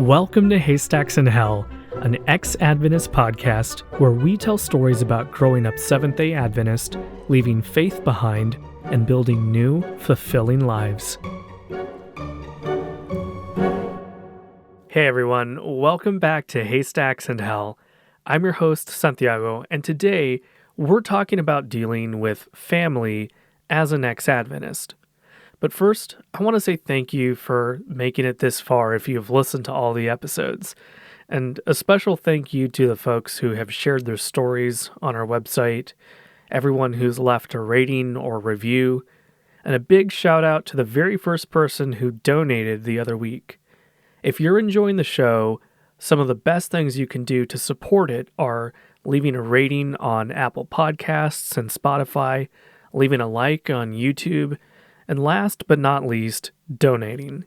Welcome to Haystacks in Hell, an Ex-Adventist podcast where we tell stories about growing up Seventh-day Adventist, leaving faith behind, and building new, fulfilling lives. Hey everyone, welcome back to Haystacks in Hell. I'm your host, Santiago, and today we're talking about dealing with family as an ex-Adventist. But first, I want to say thank you for making it this far if you've listened to all the episodes. And a special thank you to the folks who have shared their stories on our website, everyone who's left a rating or review, and a big shout out to the very first person who donated the other week. If you're enjoying the show, some of the best things you can do to support it are leaving a rating on Apple Podcasts and Spotify, leaving a like on YouTube, and last but not least, donating.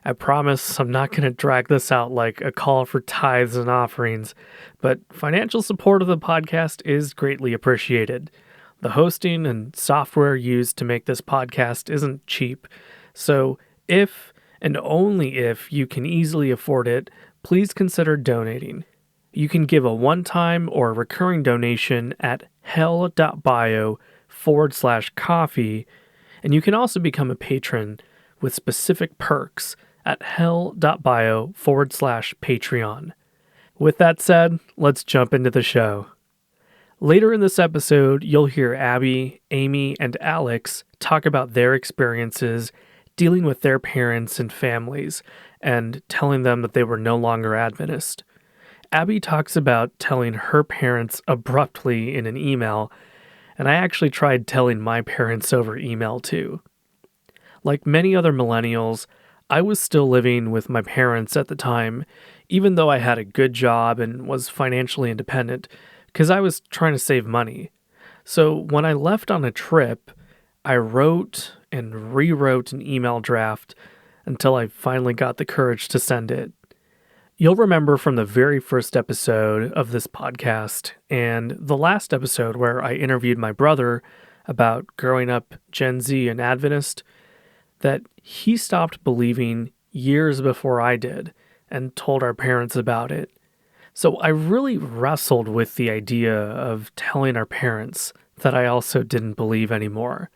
I promise I'm not going to drag this out like a call for tithes and offerings, but financial support of the podcast is greatly appreciated. The hosting and software used to make this podcast isn't cheap, so if and only if you can easily afford it, please consider donating. You can give a one-time or recurring donation at hell.bio/coffee, and you can also become a patron with specific perks at hell.bio/Patreon. With that said, let's jump into the show. Later in this episode, you'll hear Abby, Amy, and Alex talk about their experiences dealing with their parents and families and telling them that they were no longer Adventist. Abby talks about telling her parents abruptly in an email, and I actually tried telling my parents over email too. Like many other millennials, I was still living with my parents at the time, even though I had a good job and was financially independent, because I was trying to save money. So when I left on a trip, I wrote and rewrote an email draft until I finally got the courage to send it. You'll remember from the very first episode of this podcast and the last episode where I interviewed my brother about growing up Gen Z and Adventist that he stopped believing years before I did and told our parents about it. So I really wrestled with the idea of telling our parents that I also didn't believe anymore,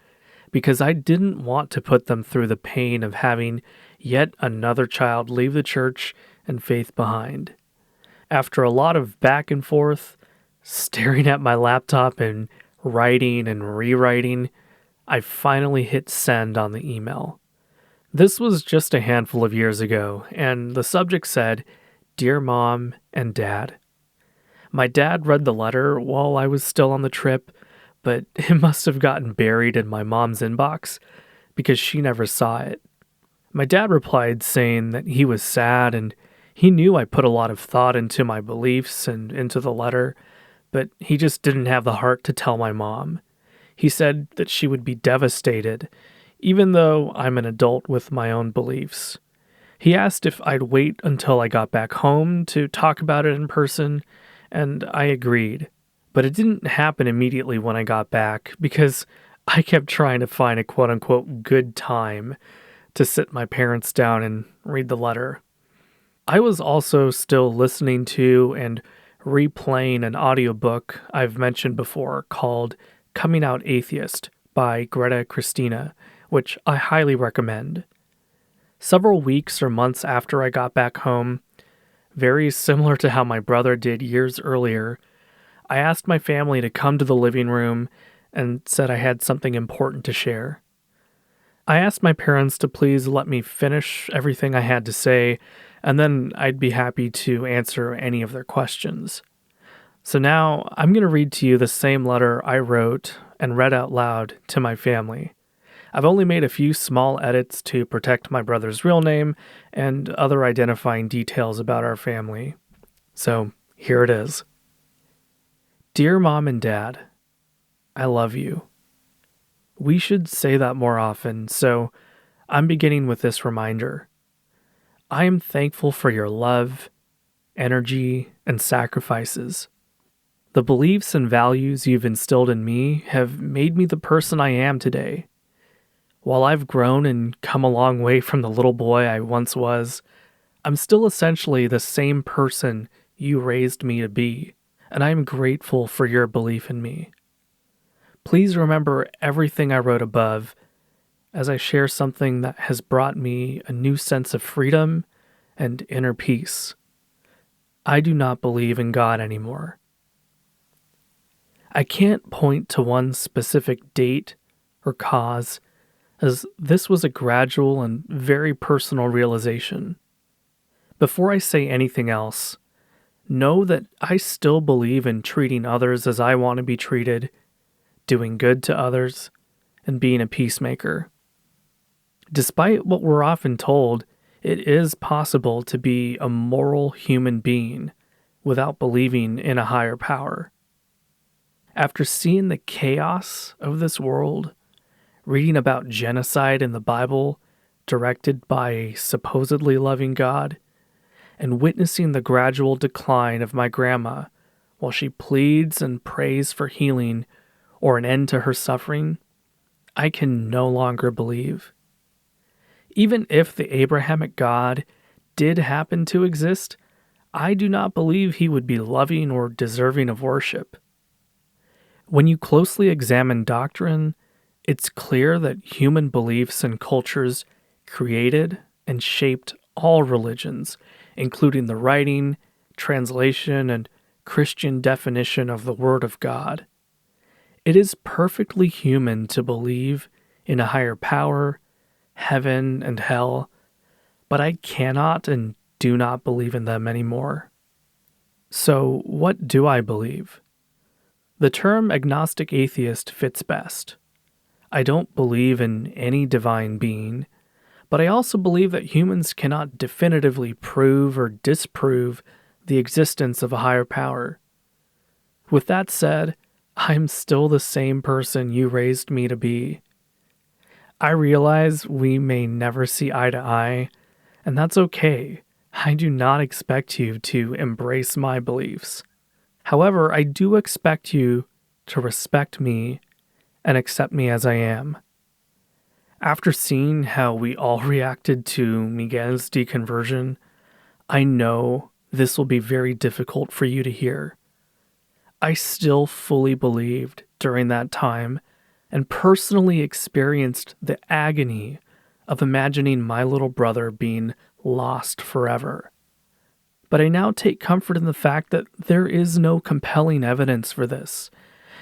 because I didn't want to put them through the pain of having yet another child leave the church and faith behind. After a lot of back and forth, staring at my laptop and writing and rewriting, I finally hit send on the email. This was just a handful of years ago, and the subject said, "Dear Mom and Dad." My dad read the letter while I was still on the trip, but it must have gotten buried in my mom's inbox because she never saw it. My dad replied saying that he was sad and he knew I put a lot of thought into my beliefs and into the letter, but he just didn't have the heart to tell my mom. He said that she would be devastated, even though I'm an adult with my own beliefs. He asked if I'd wait until I got back home to talk about it in person, and I agreed. But it didn't happen immediately when I got back because I kept trying to find a quote-unquote good time to sit my parents down and read the letter. I was also still listening to and replaying an audiobook I've mentioned before called Coming Out Atheist by Greta Christina, which I highly recommend. Several weeks or months after I got back home, very similar to how my brother did years earlier, I asked my family to come to the living room and said I had something important to share. I asked my parents to please let me finish everything I had to say, and then I'd be happy to answer any of their questions. So now I'm going to read to you the same letter I wrote and read out loud to my family. I've only made a few small edits to protect my brother's real name and other identifying details about our family. So here it is. Dear Mom and Dad, I love you. We should say that more often, so I'm beginning with this reminder. I am thankful for your love, energy, and sacrifices. The beliefs and values you've instilled in me have made me the person I am today. While I've grown and come a long way from the little boy I once was, I'm still essentially the same person you raised me to be, and I am grateful for your belief in me. Please remember everything I wrote above as I share something that has brought me a new sense of freedom and inner peace. I do not believe in God anymore. I can't point to one specific date or cause, as this was a gradual and very personal realization. Before I say anything else, know that I still believe in treating others as I want to be treated, doing good to others, and being a peacemaker. Despite what we're often told, it is possible to be a moral human being without believing in a higher power. After seeing the chaos of this world, reading about genocide in the Bible directed by a supposedly loving God, and witnessing the gradual decline of my grandma while she pleads and prays for healing or an end to her suffering, I can no longer believe. Even if the Abrahamic God did happen to exist, I do not believe he would be loving or deserving of worship. When you closely examine doctrine, it's clear that human beliefs and cultures created and shaped all religions, including the writing, translation, and Christian definition of the Word of God. It is perfectly human to believe in a higher power, heaven, and hell, but I cannot and do not believe in them anymore. So, what do I believe? The term agnostic atheist fits best. I don't believe in any divine being, but I also believe that humans cannot definitively prove or disprove the existence of a higher power. With that said, I'm still the same person you raised me to be. I realize we may never see eye to eye, and that's okay. I do not expect you to embrace my beliefs. However, I do expect you to respect me and accept me as I am. After seeing how we all reacted to Miguel's deconversion, I know this will be very difficult for you to hear. I still fully believed during that time and personally experienced the agony of imagining my little brother being lost forever. But I now take comfort in the fact that there is no compelling evidence for this.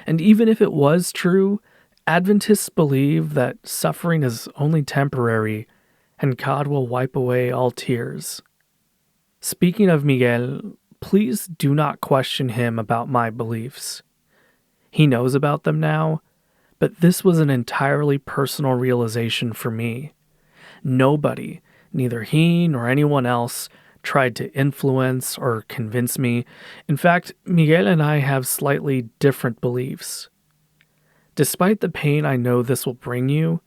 And even if it was true, Adventists believe that suffering is only temporary and God will wipe away all tears. Speaking of Miguel, please do not question him about my beliefs. He knows about them now, but this was an entirely personal realization for me. Nobody, neither he nor anyone else, tried to influence or convince me. In fact, Miguel and I have slightly different beliefs. Despite the pain I know this will bring you,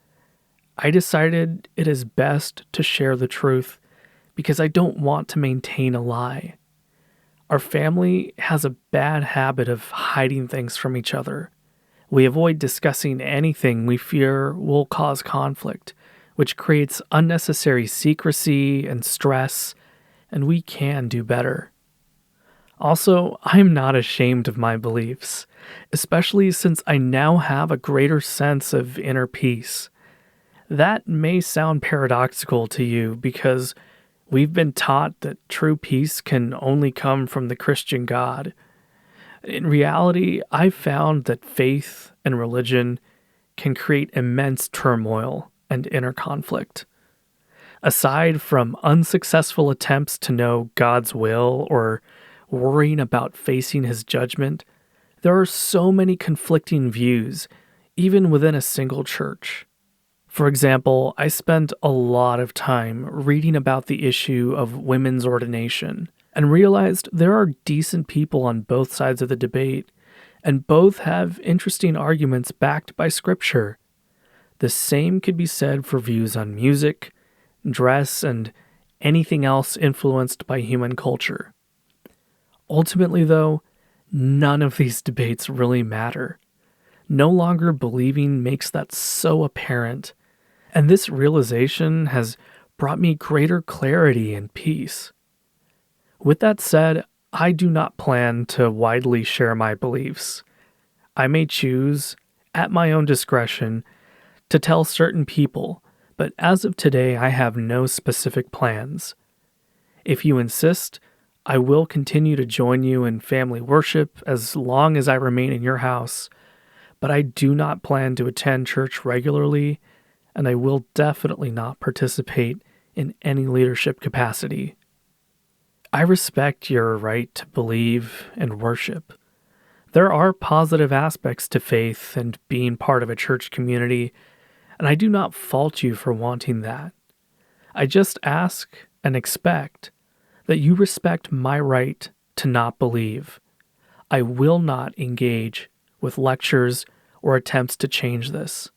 I decided it is best to share the truth because I don't want to maintain a lie. Our family has a bad habit of hiding things from each other. We avoid discussing anything we fear will cause conflict, which creates unnecessary secrecy and stress, and we can do better. Also, I'm not ashamed of my beliefs, especially since I now have a greater sense of inner peace. That may sound paradoxical to you because we've been taught that true peace can only come from the Christian God. In reality, I've found that faith and religion can create immense turmoil and inner conflict. Aside from unsuccessful attempts to know God's will or worrying about facing his judgment, there are so many conflicting views, even within a single church. For example, I spent a lot of time reading about the issue of women's ordination and realized there are decent people on both sides of the debate, and both have interesting arguments backed by scripture. The same could be said for views on music, dress, and anything else influenced by human culture. Ultimately, though, none of these debates really matter. No longer believing makes that so apparent, and this realization has brought me greater clarity and peace. With that said, I do not plan to widely share my beliefs. I may choose, at my own discretion, to tell certain people, but as of today, I have no specific plans. If you insist, I will continue to join you in family worship as long as I remain in your house, but I do not plan to attend church regularly, and I will definitely not participate in any leadership capacity. I respect your right to believe and worship. There are positive aspects to faith and being part of a church community, and I do not fault you for wanting that. I just ask and expect that you respect my right to not believe. I will not engage with lectures or attempts to change this.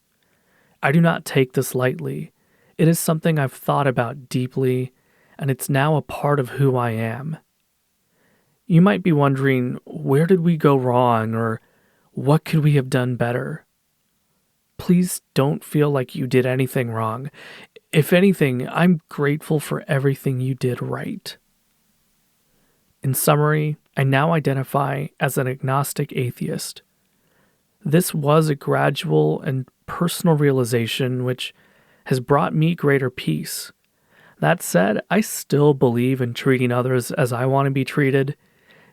I do not take this lightly. It is something I've thought about deeply, and it's now a part of who I am. You might be wondering, where did we go wrong, or what could we have done better? Please don't feel like you did anything wrong. If anything, I'm grateful for everything you did right. In summary, I now identify as an agnostic atheist. This was a gradual and personal realization which has brought me greater peace. That said, I still believe in treating others as I want to be treated,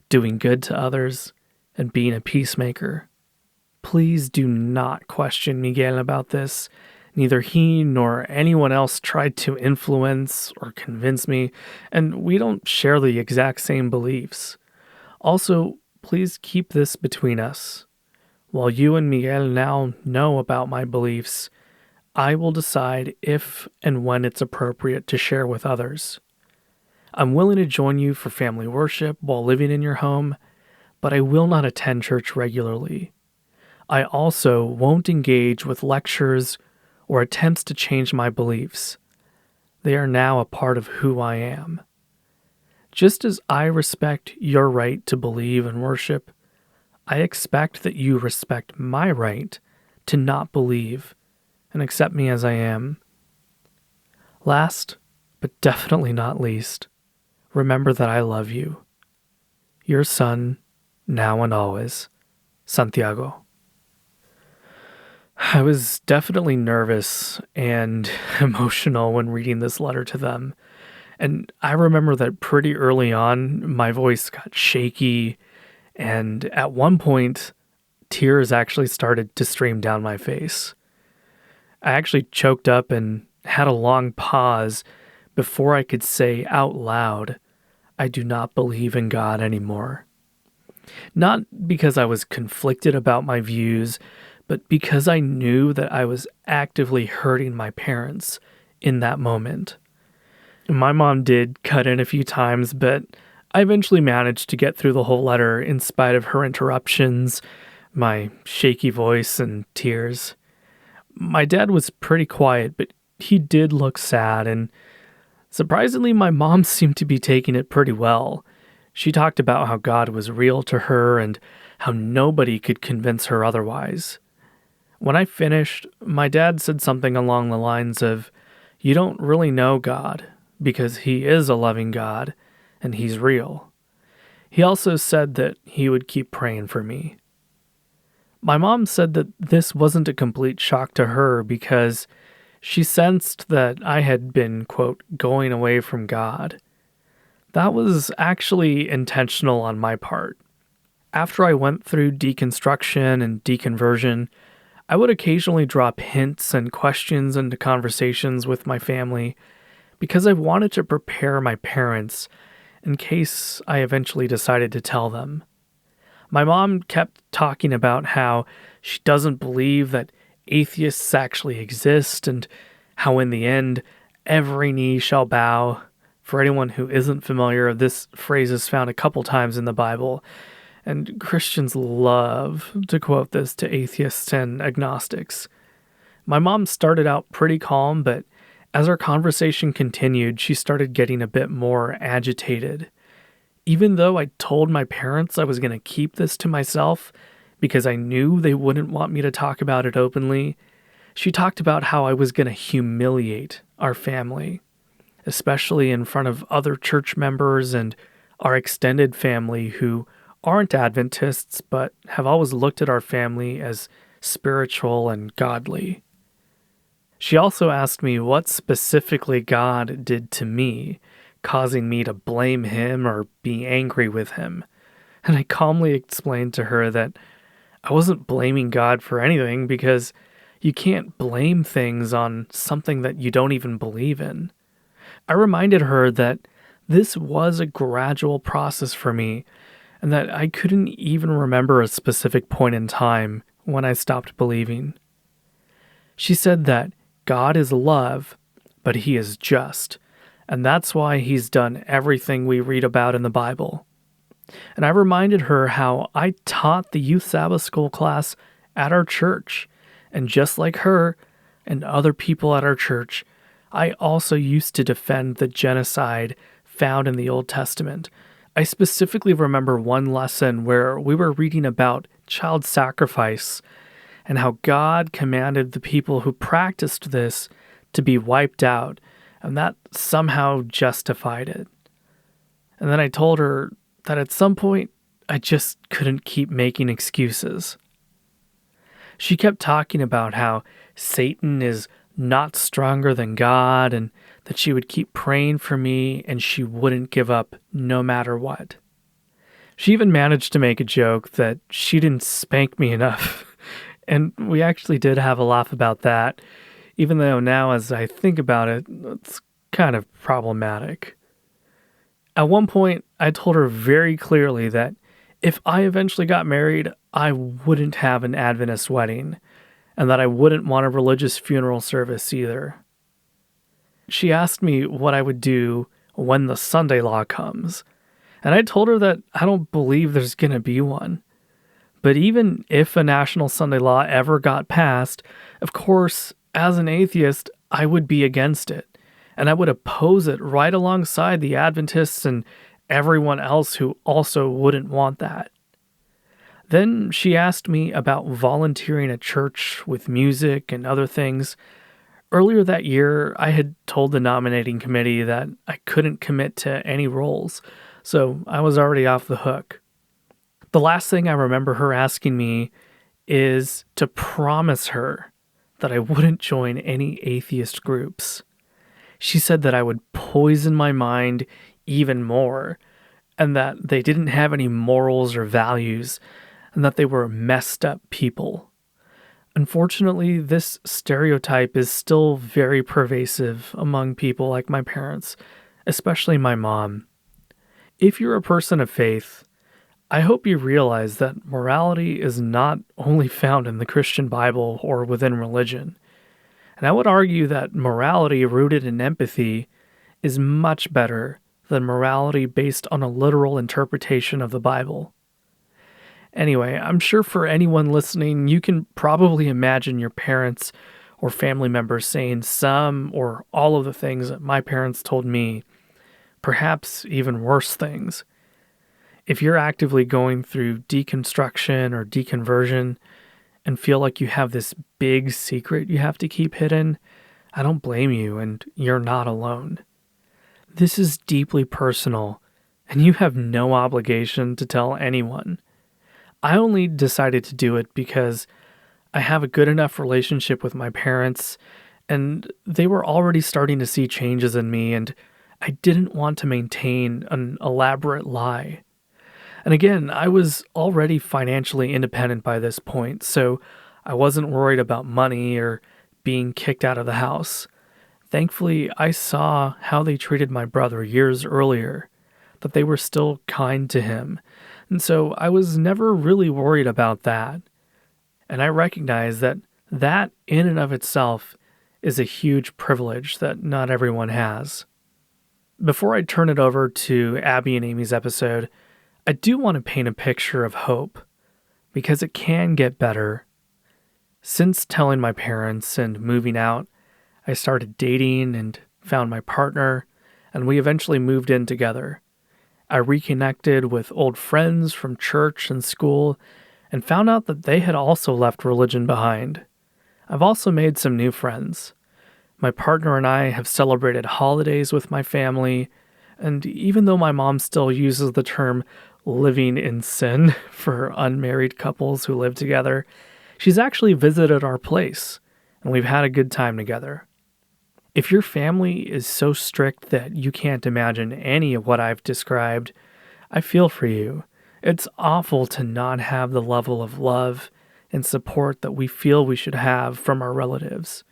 doing good to others, and being a peacemaker. Please do not question Miguel about this. Neither he nor anyone else tried to influence or convince me, and we don't share the exact same beliefs. Also, please keep this between us. While you and Miguel now know about my beliefs, I will decide if and when it's appropriate to share with others. I'm willing to join you for family worship while living in your home, but I will not attend church regularly. I also won't engage with lectures or attempts to change my beliefs. They are now a part of who I am. Just as I respect your right to believe and worship, I expect that you respect my right to not believe and accept me as I am. Last, but definitely not least, remember that I love you. Your son, now and always, Santiago. I was definitely nervous and emotional when reading this letter to them, and I remember that pretty early on, my voice got shaky, and at one point, tears actually started to stream down my face. I actually choked up and had a long pause before I could say out loud, I do not believe in God anymore. Not because I was conflicted about my views, but because I knew that I was actively hurting my parents in that moment. My mom did cut in a few times, but I eventually managed to get through the whole letter in spite of her interruptions, my shaky voice, and tears. My dad was pretty quiet, but he did look sad, and surprisingly, my mom seemed to be taking it pretty well. She talked about how God was real to her and how nobody could convince her otherwise. When I finished, my dad said something along the lines of, "You don't really know God, because he is a loving God, and he's real." He also said that he would keep praying for me. My mom said that this wasn't a complete shock to her because she sensed that I had been, quote, going away from God. That was actually intentional on my part. After I went through deconstruction and deconversion, I would occasionally drop hints and questions into conversations with my family because I wanted to prepare my parents in case I eventually decided to tell them. My mom kept talking about how she doesn't believe that atheists actually exist and how in the end, every knee shall bow. For anyone who isn't familiar, this phrase is found a couple times in the Bible, and Christians love to quote this to atheists and agnostics. My mom started out pretty calm, but as our conversation continued, she started getting a bit more agitated. Even though I told my parents I was going to keep this to myself because I knew they wouldn't want me to talk about it openly, she talked about how I was going to humiliate our family. especially in front of other church members and our extended family who aren't Adventists but have always looked at our family as spiritual and godly. She also asked me what specifically God did to me, causing me to blame him or be angry with him. And I calmly explained to her that I wasn't blaming God for anything because you can't blame things on something that you don't even believe in. I reminded her that this was a gradual process for me and that I couldn't even remember a specific point in time when I stopped believing. She said that God is love, but he is just, and that's why he's done everything we read about in the Bible. And I reminded her how I taught the youth Sabbath school class at our church, and just like her and other people at our church, I also used to defend the genocide found in the Old Testament. I specifically remember one lesson where we were reading about child sacrifice and how God commanded the people who practiced this to be wiped out, and that somehow justified it. And then I told her that at some point, I just couldn't keep making excuses. She kept talking about how Satan is not stronger than God and that she would keep praying for me and she wouldn't give up no matter what. She even managed to make a joke that she didn't spank me enough. And we actually did have a laugh about that, even though now as I think about it, it's kind of problematic. At one point, I told her very clearly that if I eventually got married, I wouldn't have an Adventist wedding, and that I wouldn't want a religious funeral service either. She asked me what I would do when the Sunday law comes, and I told her that I don't believe there's going to be one. But even if a national Sunday law ever got passed, of course, as an atheist, I would be against it. And I would oppose it right alongside the Adventists and everyone else who also wouldn't want that. Then she asked me about volunteering at church with music and other things. Earlier that year, I had told the nominating committee that I couldn't commit to any roles, so I was already off the hook. The last thing I remember her asking me is to promise her that I wouldn't join any atheist groups. She said that I would poison my mind even more, and that they didn't have any morals or values, and that they were messed up people. Unfortunately, this stereotype is still very pervasive among people like my parents, especially my mom. If you're a person of faith, I hope you realize that morality is not only found in the Christian Bible or within religion. And I would argue that morality rooted in empathy is much better than morality based on a literal interpretation of the Bible. Anyway, I'm sure for anyone listening, you can probably imagine your parents or family members saying some or all of the things that my parents told me, perhaps even worse things. If you're actively going through deconstruction or deconversion and feel like you have this big secret you have to keep hidden, I don't blame you, and you're not alone. This is deeply personal, and you have no obligation to tell anyone. I only decided to do it because I have a good enough relationship with my parents, and they were already starting to see changes in me, and I didn't want to maintain an elaborate lie. And again, I was already financially independent by this point, so I wasn't worried about money or being kicked out of the house. Thankfully, I saw how they treated my brother years earlier, that they were still kind to him, and so I was never really worried about that. And I recognize that that in and of itself is a huge privilege that not everyone has. Before I turn it over to Abby and Amy's episode, I do want to paint a picture of hope, because it can get better. Since telling my parents and moving out, I started dating and found my partner, and we eventually moved in together. I reconnected with old friends from church and school, and found out that they had also left religion behind. I've also made some new friends. My partner and I have celebrated holidays with my family, and even though my mom still uses the term living in sin for unmarried couples who live together, she's actually visited our place, and we've had a good time together. If your family is so strict that you can't imagine any of what I've described, I feel for you. It's awful to not have the level of love and support that we feel we should have from our relatives.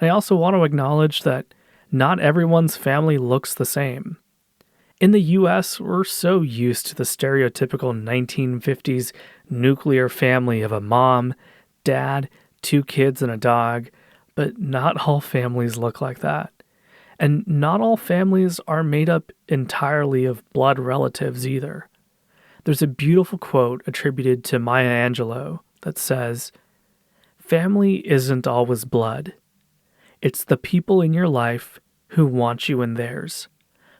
I also want to acknowledge that not everyone's family looks the same. In the US, we're so used to the stereotypical 1950s nuclear family of a mom, dad, 2 kids, and a dog, but not all families look like that. And not all families are made up entirely of blood relatives either. There's a beautiful quote attributed to Maya Angelou that says, "Family isn't always blood. It's the people in your life who want you in theirs.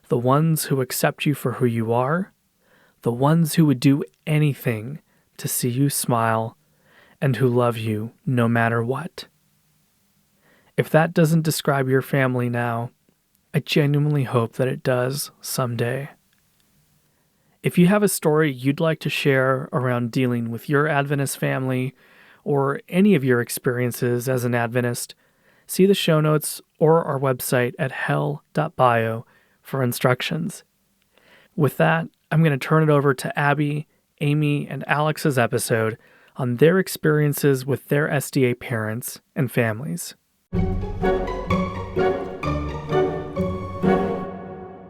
The ones who accept you for who you are, the ones who would do anything to see you smile, and who love you no matter what." If that doesn't describe your family now, I genuinely hope that it does someday. If you have a story you'd like to share around dealing with your Adventist family, or any of your experiences as an Adventist, see the show notes or our website at hell.bio for instructions. With that, I'm going to turn it over to Abby, Amy, and Alex's episode on their experiences with their SDA parents and families.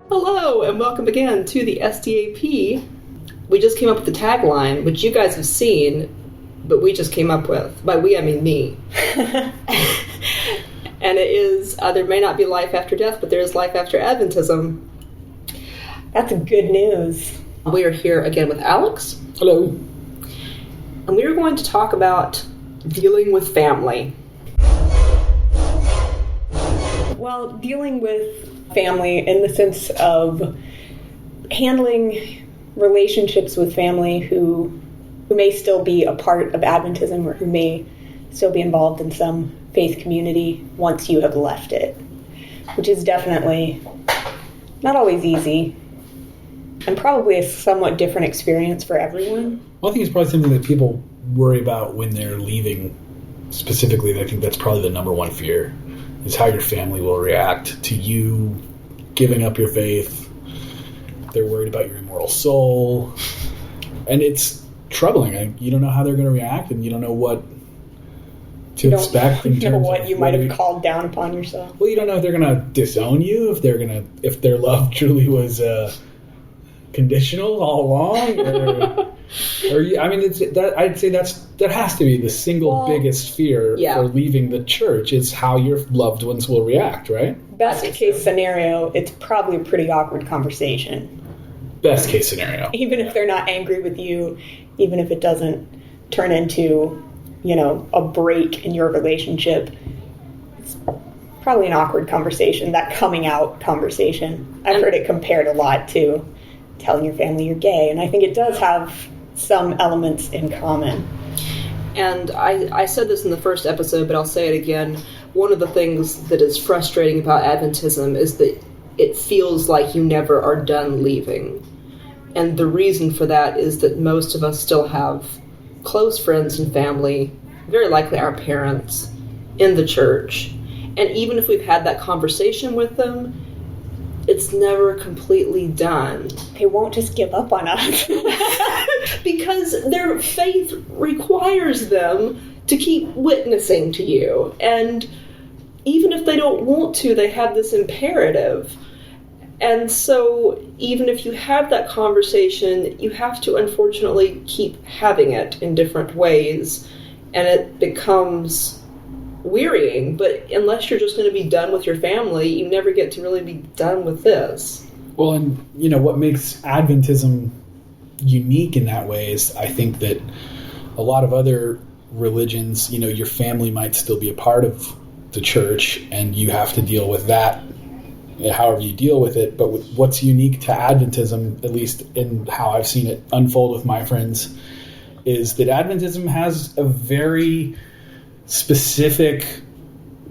Hello, and welcome again to the SDAP. We just came up with the tagline, which you guys have seen, but we just came up with. By we, I mean me. And it is, there may not be life after death, but there is life after Adventism. That's good news. We are here again with Alex. Hello. And we are going to talk about dealing with family. Well, dealing with family in the sense of handling relationships with family who may still be a part of Adventism or who may still be involved in some faith community once you have left it, which is definitely not always easy and probably a somewhat different experience for everyone. Well, I think it's probably something that people worry about when they're leaving specifically. I think that's probably the number one fear, is how your family will react to you giving up your faith. They're worried about your immortal soul. And it's troubling. You don't know how they're going to react, and you don't know what to expect. You don't know what you might have called down upon yourself. Well, you don't know if they're going to disown you, if their love truly was conditional all along, I'd say that has to be the single biggest fear for leaving the church, is how your loved ones will react, right? Best case scenario, it's probably a pretty awkward conversation. Best case scenario. Even if they're not angry with you, even if it doesn't turn into, a break in your relationship, it's probably an awkward conversation, that coming out conversation. I've heard it compared a lot to telling your family you're gay, and I think it does have some elements in common. And I said this in the first episode, but I'll say it again. One of the things that is frustrating about Adventism is that it feels like you never are done leaving. And the reason for that is that most of us still have close friends and family, very likely our parents, in the church. And even if we've had that conversation with them, it's never completely done. They won't just give up on us. Because their faith requires them to keep witnessing to you. And even if they don't want to, they have this imperative. And so even if you have that conversation, you have to unfortunately keep having it in different ways. And it becomes wearying, but unless you're just going to be done with your family, you never get to really be done with this. Well, and what makes Adventism unique in that way is, I think that a lot of other religions, your family might still be a part of the church, and you have to deal with that however you deal with it. But what's unique to Adventism, at least in how I've seen it unfold with my friends, is that Adventism has a very specific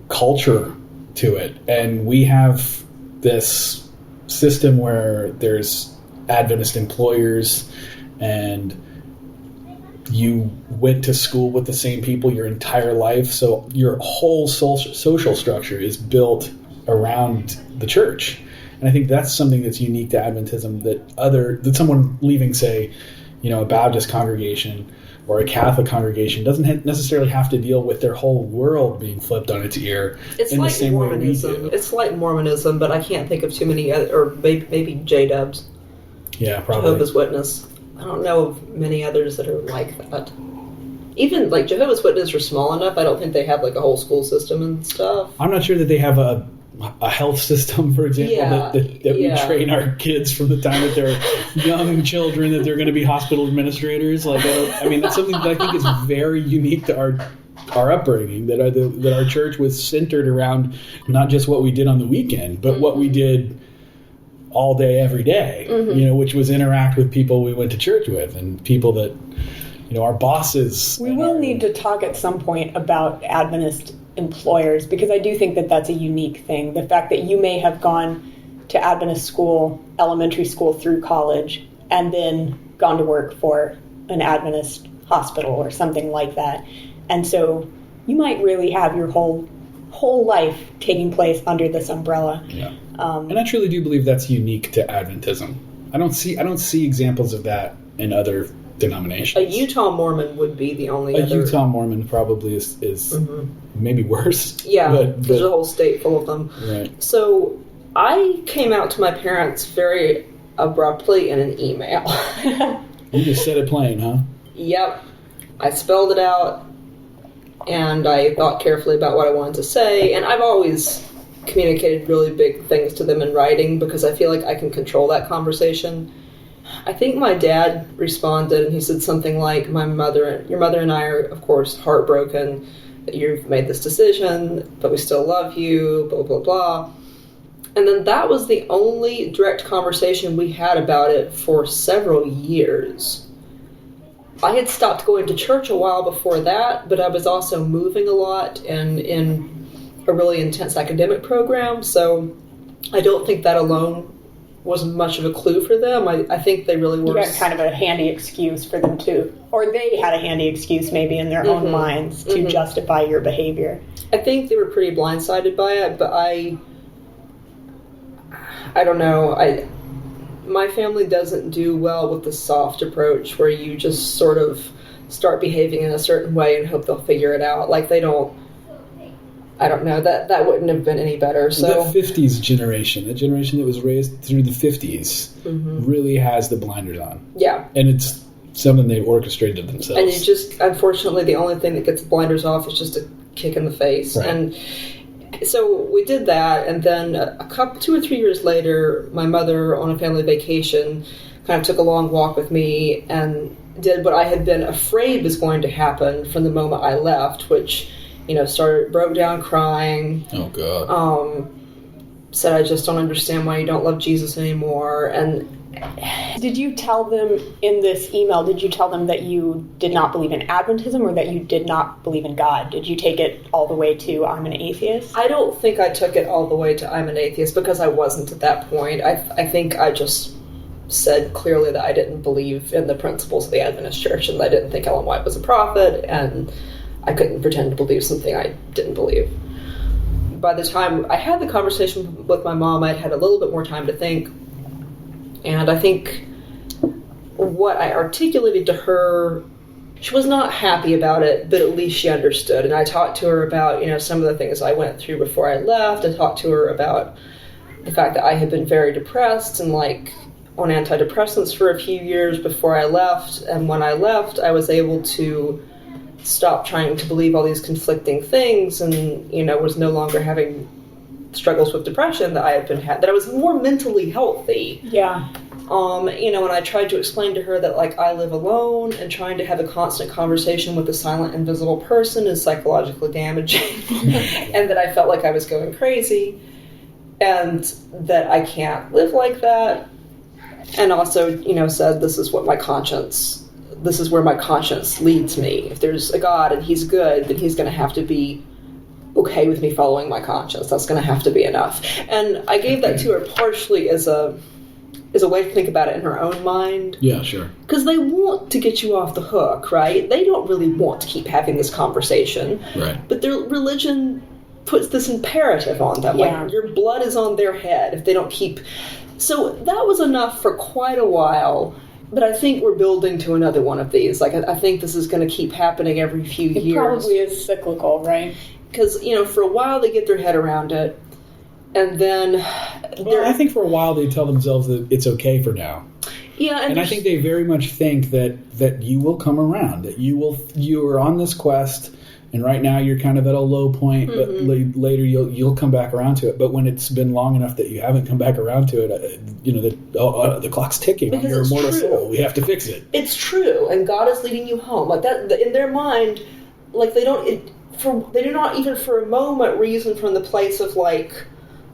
culture to it. And we have this system where there's Adventist employers, and you went to school with the same people your entire life, so your whole social structure is built around the church. And I think that's something that's unique to Adventism that someone leaving, say, a Baptist congregation or a Catholic congregation doesn't necessarily have to deal with their whole world being flipped on its ear. It's in like the same Mormonism. way we do. It's like Mormonism, but I can't think of too many other, or maybe J-Dubs. Yeah, probably. Jehovah's Witness. I don't know of many others that are like that. Even like Jehovah's Witnesses are small enough. I don't think they have like a whole school system and stuff. I'm not sure that they have a health system, for example, that we train our kids from the time that they're young children that they're going to be hospital administrators. Like, that's something that I think is very unique to our upbringing. That our church was centered around not just what we did on the weekend, but what we did all day, every day. Which was interact with people we went to church with and people that our bosses. We will need to talk at some point about Adventist employers, because I do think that that's a unique thing. The fact that you may have gone to Adventist school, elementary school through college, and then gone to work for an Adventist hospital or something like that. And so you might really have your whole life taking place under this umbrella. Yeah. And I truly do believe that's unique to Adventism. I don't see examples of that in other denominations. A Utah Mormon would be the only other. A Utah Mormon probably is maybe worse. Yeah, but there's a whole state full of them. Right. So I came out to my parents very abruptly in an email. You just said it plain, huh? Yep. I spelled it out, and I thought carefully about what I wanted to say, and I've always communicated really big things to them in writing because I feel like I can control that conversation. I think my dad responded, and he said something like, your mother and I are, of course, heartbroken that you've made this decision, but we still love you, blah, blah, blah. And then that was the only direct conversation we had about it for several years. I had stopped going to church a while before that, but I was also moving a lot and in a really intense academic program, so I don't think that alone was much of a clue for them. I think they really were. You got kind of a handy excuse for them too. Or they had a handy excuse maybe in their own minds to justify your behavior. I think they were pretty blindsided by it, but I don't know. My family doesn't do well with the soft approach where you just sort of start behaving in a certain way and hope they'll figure it out. Like they don't. I don't know, that wouldn't have been any better. So the 50s generation, the generation that was raised through the 50s, really has the blinders on. Yeah. And it's something they've orchestrated themselves. And you just, unfortunately, the only thing that gets the blinders off is just a kick in the face. Right. And so we did that, and then 2 or 3 years later, my mother, on a family vacation, kind of took a long walk with me and did what I had been afraid was going to happen from the moment I left, which... broke down crying. Oh, God. Said, I just don't understand why you don't love Jesus anymore. And did you tell them in this email, did you tell them that you did not believe in Adventism or that you did not believe in God? Did you take it all the way to I'm an atheist? I don't think I took it all the way to I'm an atheist because I wasn't at that point. I think I just said clearly that I didn't believe in the principles of the Adventist Church and I didn't think Ellen White was a prophet, and I couldn't pretend to believe something I didn't believe. By the time I had the conversation with my mom, I'd had a little bit more time to think. And I think what I articulated to her, she was not happy about it, but at least she understood. And I talked to her about, some of the things I went through before I left. I talked to her about the fact that I had been very depressed and on antidepressants for a few years before I left. And when I left, I was able to stop trying to believe all these conflicting things and, was no longer having struggles with depression that I had that I was more mentally healthy. Yeah. And I tried to explain to her that, I live alone and trying to have a constant conversation with a silent, invisible person is psychologically damaging and that I felt like I was going crazy and that I can't live like that. And also, said this is where my conscience leads me. If there's a God and he's good, then he's going to have to be okay with me following my conscience. That's going to have to be enough. And I gave that to her partially as a way to think about it in her own mind. Yeah, sure. Because they want to get you off the hook, right? They don't really want to keep having this conversation. Right. But their religion puts this imperative on them. Like, your blood is on their head if they don't keep... So that was enough for quite a while. But I think we're building to another one of these. Like, I think this is going to keep happening every few years. It probably is cyclical, right? Because, for a while they get their head around it. And then... Well, I think for a while they tell themselves that it's okay for now. Yeah, and I think they very much think that you will come around, that you are on this quest, and right now you're kind of at a low point, but later you'll come back around to it. But when it's been long enough that you haven't come back around to it, the clock's ticking because on your immortal soul. We have to fix it. It's true, and God is leading you home. Like that in their mind, like they do not even for a moment reason from the place of like,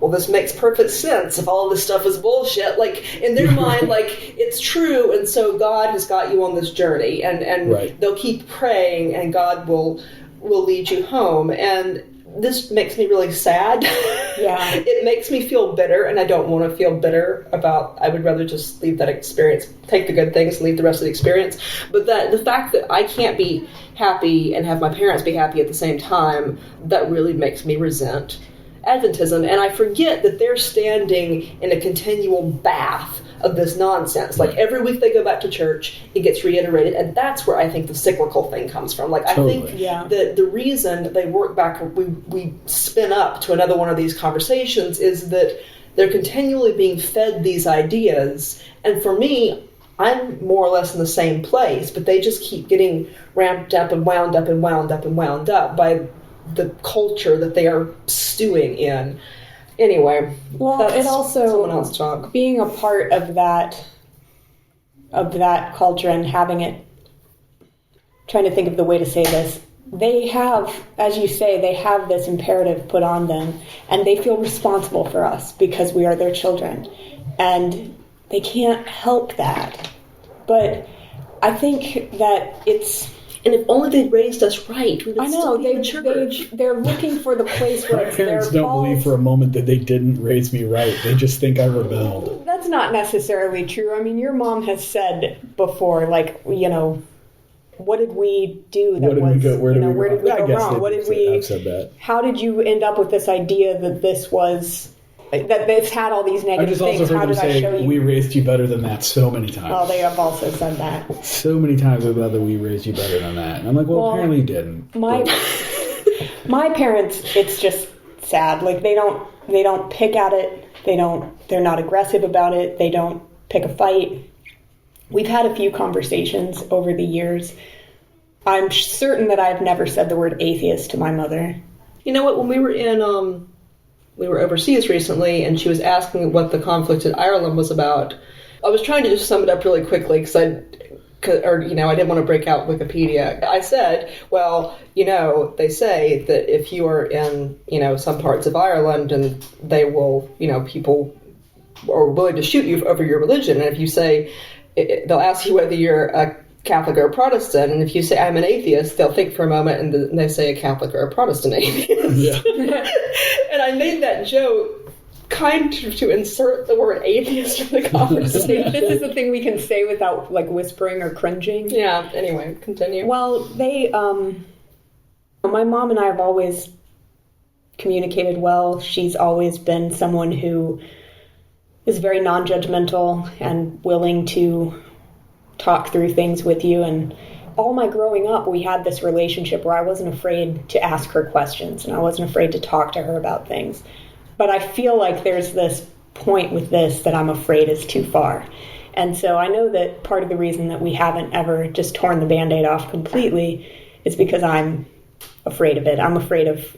well, this makes perfect sense if all of this stuff is bullshit. Like, in their mind, like, it's true, and so God has got you on this journey, and right. They'll keep praying, and God will lead you home. And this makes me really sad. Yeah. It makes me feel bitter, and I don't want to feel bitter I would rather just leave that experience, take the good things, and leave the rest of the experience. But the fact that I can't be happy and have my parents be happy at the same time, that really makes me resent Adventism, and I forget that they're standing in a continual bath of this nonsense. Like, every week they go back to church, it gets reiterated, and that's where I think the cyclical thing comes from. Like, totally. I think that the reason that they work back, we spin up to another one of these conversations, is that they're continually being fed these ideas, and for me, I'm more or less in the same place, but they just keep getting ramped up and wound up and wound up and wound up by the culture that they are stewing in. Anyway, well, it also someone else talk. Being a part of that culture and having it. Trying to think of the way to say this. They have, as you say, they have this imperative put on them, and they feel responsible for us because we are their children, and they can't help that. But I think that it's. And if only they'd raised us right, we would still be in church. They're looking for the place where my parents don't believe for a moment that they didn't raise me right. They just think I rebelled. That's not necessarily true. I mean, your mom has said before, like, what did we do that where did we go wrong? I've said that. How did you end up with this idea that this was... that this had all these negative things? I just also heard them say, we raised you better than that so many times. Well, they have also said that. So many times about that we raised you better than that. And I'm like, well apparently you didn't. My parents, it's just sad. Like, they don't pick at it. They're not aggressive about it. They don't pick a fight. We've had a few conversations over the years. I'm certain that I've never said the word atheist to my mother. You know what? When we were overseas recently, and she was asking what the conflict in Ireland was about, I was trying to just sum it up really quickly because I didn't want to break out Wikipedia. I said, well, they say that if you are in, some parts of Ireland, and they will, people are willing to shoot you over your religion. And if you say, they'll ask you whether you're a Catholic or a Protestant, and if you say I'm an atheist, they'll think for a moment, and they say a Catholic or a Protestant atheist. Yeah. And I made that joke kind of to insert the word atheist in the conversation. This is the thing we can say without, like, whispering or cringing. Yeah, anyway, continue. Well, my mom and I have always communicated well. She's always been someone who is very non-judgmental and willing to talk through things with you. And all my growing up, we had this relationship where I wasn't afraid to ask her questions, and I wasn't afraid to talk to her about things. But I feel like there's this point with this that I'm afraid is too far. And so I know that part of the reason that we haven't ever just torn the Band-Aid off completely is because I'm afraid of it. I'm afraid of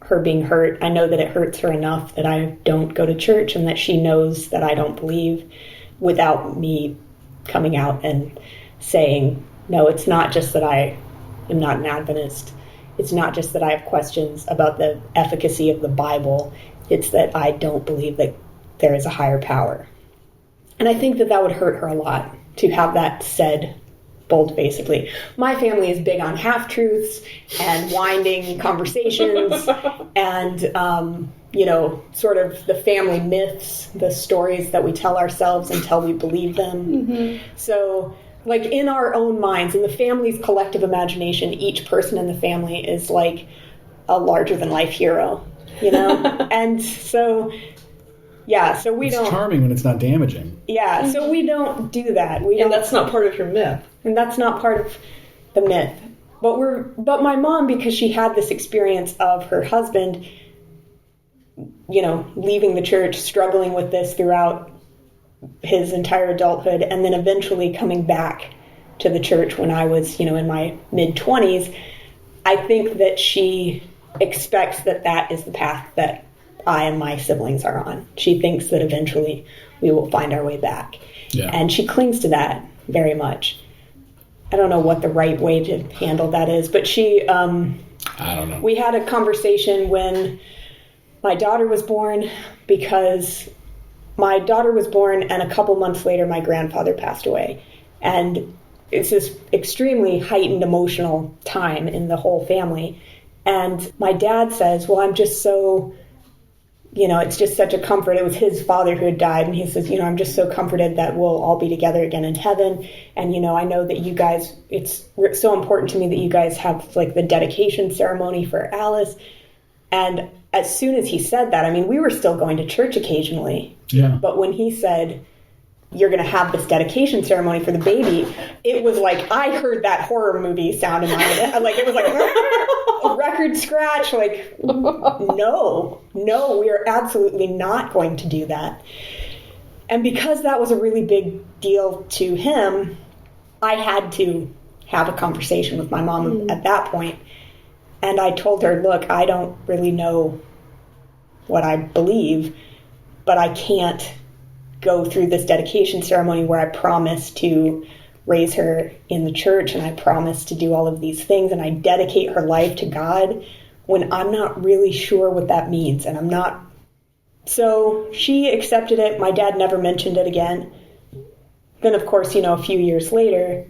her being hurt. I know that it hurts her enough that I don't go to church, and that she knows that I don't believe, without me coming out and saying, no, it's not just that I am not an Adventist. It's not just that I have questions about the efficacy of the Bible. It's that I don't believe that there is a higher power. And I think that would hurt her a lot to have that said bold-facedly. My family is big on half-truths and winding conversations and, sort of the family myths, the stories that we tell ourselves until we believe them. Mm-hmm. So, like, in our own minds, in the family's collective imagination, each person in the family is like a larger-than-life hero, And so... Yeah, so we don't... It's charming when it's not damaging. Yeah, so we don't do that. And that's not part of your myth. And that's not part of the myth. But my mom, because she had this experience of her husband, leaving the church, struggling with this throughout his entire adulthood, and then eventually coming back to the church when I was, in my mid-20s, I think that she expects that that is the path that I and my siblings are on. She thinks that eventually we will find our way back. Yeah. And she clings to that very much. I don't know what the right way to handle that is, but she... I don't know. We had a conversation when my daughter was born, because my daughter was born and a couple months later my grandfather passed away. And it's this extremely heightened emotional time in the whole family. And my dad says, well, I'm just so... it's just such a comfort. It was his father who had died. And he says, I'm just so comforted that we'll all be together again in heaven. And, I know that you guys, it's so important to me that you guys have like the dedication ceremony for Alice. And as soon as he said that, we were still going to church occasionally. Yeah. But when he said, you're going to have this dedication ceremony for the baby, it was like, I heard that horror movie sound in my head. Like, it was like a record scratch. Like, no, we are absolutely not going to do that. And because that was a really big deal to him, I had to have a conversation with my mom at that point. And I told her, look, I don't really know what I believe, but I can't go through this dedication ceremony where I promise to raise her in the church and I promise to do all of these things and I dedicate her life to God when I'm not really sure what that means. And I'm not. So she accepted it. My dad never mentioned it again. Then, of course, a few years later,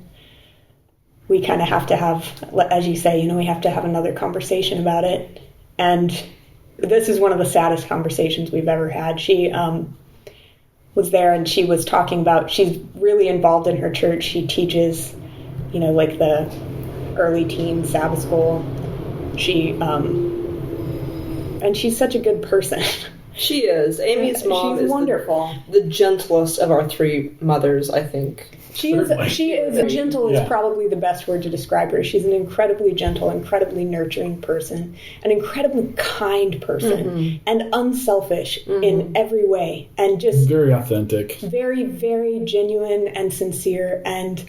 we kind of have to have, as you say, we have to have another conversation about it. And this is one of the saddest conversations we've ever had. She was there and she was talking about, she's really involved in her church. She teaches, like the early teen Sabbath school. And she's such a good person. She is. Amy's mom is wonderful. The gentlest of our three mothers, I think. She is gentle is probably the best word to describe her. She's an incredibly gentle, incredibly nurturing person, an incredibly kind person, and unselfish in every way, and just very authentic, very, very genuine and sincere. And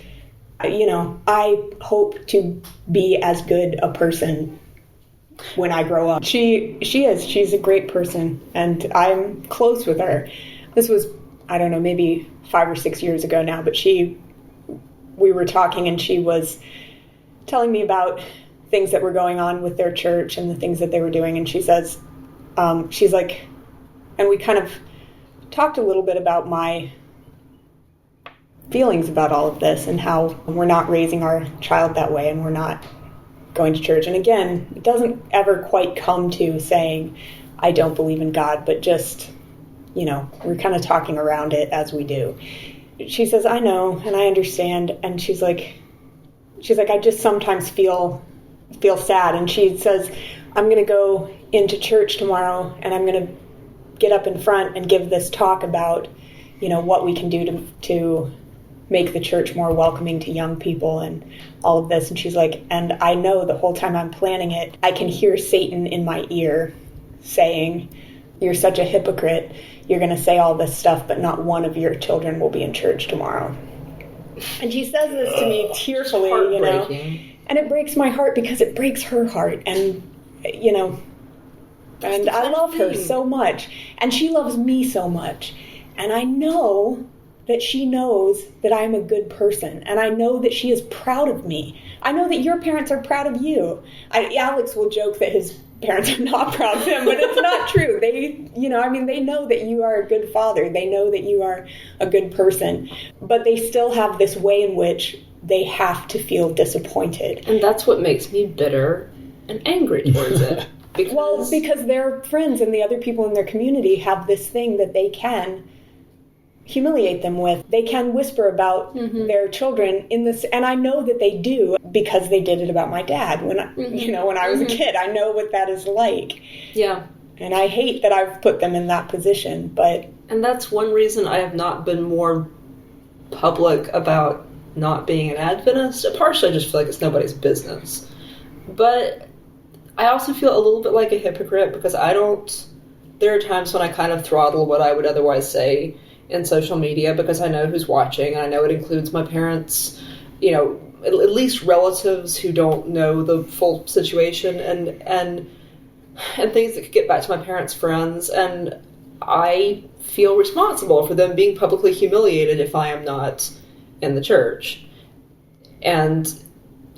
I hope to be as good a person when I grow up. She's a great person, and I'm close with her. This was, I don't know, maybe 5 or 6 years ago now, but we were talking and she was telling me about things that were going on with their church and the things that they were doing. And she says, she's like, and we kind of talked a little bit about my feelings about all of this and how we're not raising our child that way and we're not going to church. And again, it doesn't ever quite come to saying, I don't believe in God, but just, we're kind of talking around it as we do. She says, I know, and I understand. And she's like, I just sometimes feel sad. And she says, I'm going to go into church tomorrow and I'm going to get up in front and give this talk about, what we can do to make the church more welcoming to young people and all of this. And she's like, and I know the whole time I'm planning it, I can hear Satan in my ear saying, you're such a hypocrite. You're going to say all this stuff, but not one of your children will be in church tomorrow. And she says this to me tearfully, and it breaks my heart because it breaks her heart. And, and I love her so much. And she loves me so much. And I know that she knows that I'm a good person. And I know that she is proud of me. I know that your parents are proud of you. Alex will joke that his parents are not proud of him, but it's not true. They, they know that you are a good father. They know that you are a good person. But they still have this way in which they have to feel disappointed. And that's what makes me bitter and angry towards it. Because their friends and the other people in their community have this thing that they can humiliate them with. They can whisper about their children in this, and I know that they do because they did it about my dad when I was a kid. I know what that is like. Yeah. And I hate that I've put them in that position, but... And that's one reason I have not been more public about not being an Adventist. Partially, I just feel like it's nobody's business. But I also feel a little bit like a hypocrite because there are times when I kind of throttle what I would otherwise say in social media because I know who's watching, and I know it includes my parents, at least relatives who don't know the full situation, and things that could get back to my parents' friends, and I feel responsible for them being publicly humiliated if I am not in the church. And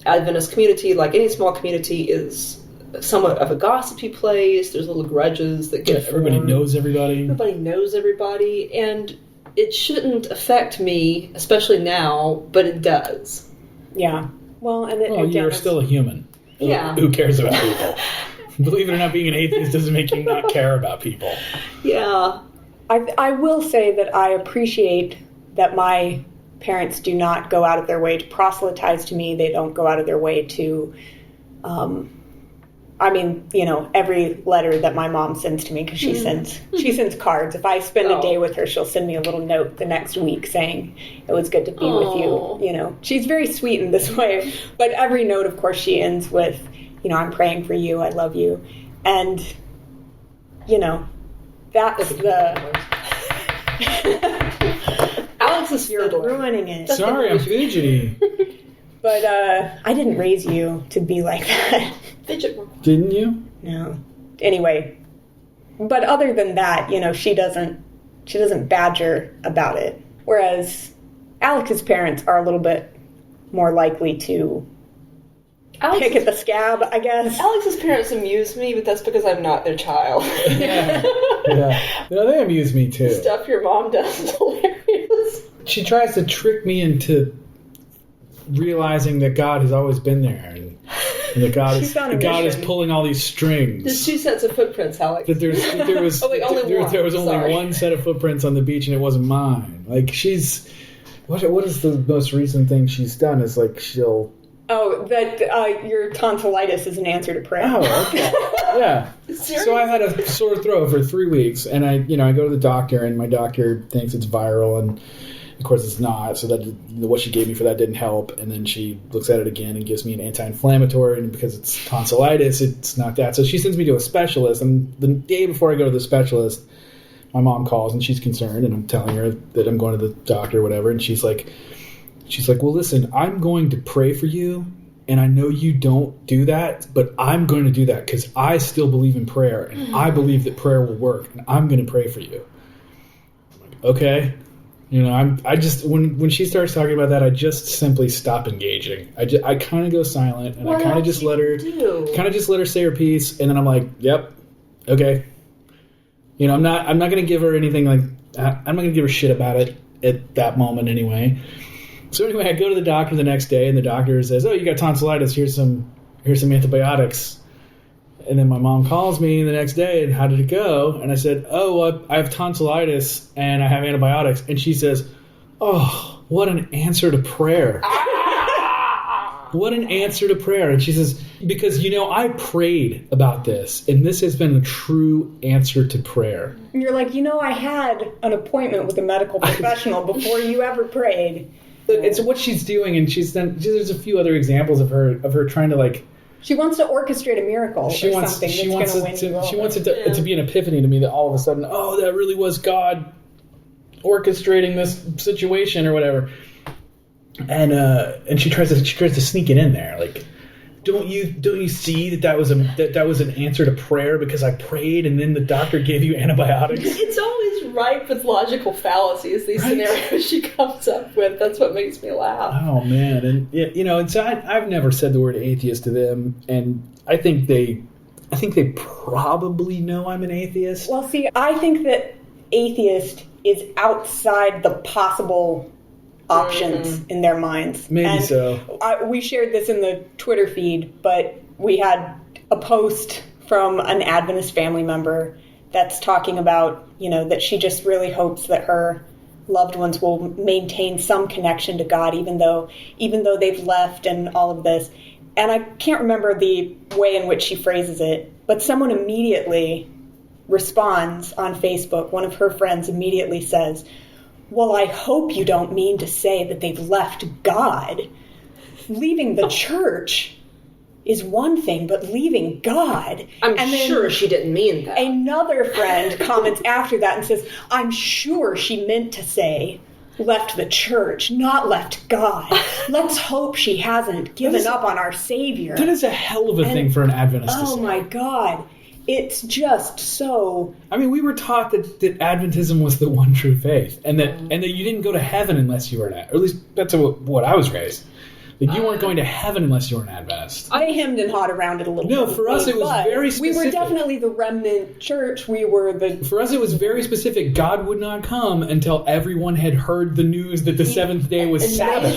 Adventist community, like any small community, is somewhat of a gossipy place. There's little grudges that get everybody knows everybody. Everybody knows everybody, and it shouldn't affect me, especially now, but it does. Yeah. Well, you're still a human. Yeah. Who cares about people? Believe it or not, being an atheist doesn't make you not care about people. Yeah. I will say that I appreciate that my parents do not go out of their way to proselytize to me. They don't go out of their way to... every letter that my mom sends to me, because she sends cards. If I spend a day with her, she'll send me a little note the next week saying, it was good to be with you. She's very sweet in this way. But every note, of course, she ends with, I'm praying for you, I love you. And, that's the... Alex is ruining it. Sorry, I'm fidgety. But I didn't raise you to be like that. Didn't you? No. Anyway, but other than that, she doesn't badger about it. Whereas Alex's parents are a little bit more likely to pick at the scab, I guess. Alex's parents amuse me, but that's because I'm not their child. Yeah. No, they amuse me too. The stuff your mom does is hilarious. She tries to trick me into realizing that God has always been there, and that God is pulling all these strings. There's 2 sets of footprints, Alex. There was only one set of footprints on the beach, and it wasn't mine. Like what is the most recent thing she's done? Is like she'll. Oh, that your tonsillitis is an answer to prayer. Oh, okay. Yeah. So I had a sore throat for 3 weeks, and I go to the doctor, and my doctor thinks it's viral, and of course it's not. So that what she gave me for that didn't help, and then she looks at it again and gives me an anti-inflammatory, and because it's tonsillitis, it's not that. So she sends me to a specialist, and the day before I go to the specialist, my mom calls, and she's concerned, and I'm telling her that I'm going to the doctor or whatever, and she's like, well, listen, I'm going to pray for you, and I know you don't do that, but I'm going to do that because I still believe in prayer, and I believe that prayer will work, and I'm going to pray for you. I'm like, okay. I just when she starts talking about that, I just simply stop engaging. I kind of go silent, and I kind of just let her say her piece, and then I'm like, yep, okay. I'm not going to give her anything like I'm not going to give her shit about it at that moment anyway. So anyway, I go to the doctor the next day, and the doctor says, "Oh, you got tonsillitis. Here's some antibiotics." And then my mom calls me the next day, and how did it go? And I said, "Oh, well, I have tonsillitis, and I have antibiotics." And she says, "Oh, what an answer to prayer." What an answer to prayer. And she says, because, I prayed about this, and this has been a true answer to prayer. And you're like, I had an appointment with a medical professional before you ever prayed. It's what she's doing, and there's a few other examples of her trying to she wants to orchestrate a miracle something that's going to win you over. She wants it to be an epiphany to me that all of a sudden, oh, that really was God orchestrating this situation or whatever. And she tries to sneak it in there, like, don't you see that was an answer to prayer because I prayed and then the doctor gave you antibiotics? It's always ripe with logical fallacies, these scenarios she comes up with. That's what makes me laugh. Oh man, and and so I've never said the word atheist to them, and I think they probably know I'm an atheist. Well, see, I think that atheist is outside the possible options in their minds. Maybe and so. We shared this in the Twitter feed, but we had a post from an Adventist family member that's talking about, that she just really hopes that her loved ones will maintain some connection to God, even though they've left and all of this. And I can't remember the way in which she phrases it, but someone immediately responds on Facebook. One of her friends immediately says, "Well, I hope you don't mean to say that they've left God. Leaving the church is one thing, but leaving God..." I'm sure she didn't mean that. Another friend comments after that and says, "I'm sure she meant to say left the church, not left God. Let's hope she hasn't given up on our Savior." That is a hell of a thing for an Adventist to say. Oh my God. It's just so... I mean, we were taught that Adventism was the one true faith, and that you didn't go to heaven unless you were an Adventist. Or at least that's what I was raised. Like, you weren't going to heaven unless you were an Adventist. I hemmed and hawed around it a little bit. No, for us it was very specific. We were definitely the remnant church. For us it was very specific. God would not come until everyone had heard the news that the seventh day was Sabbath.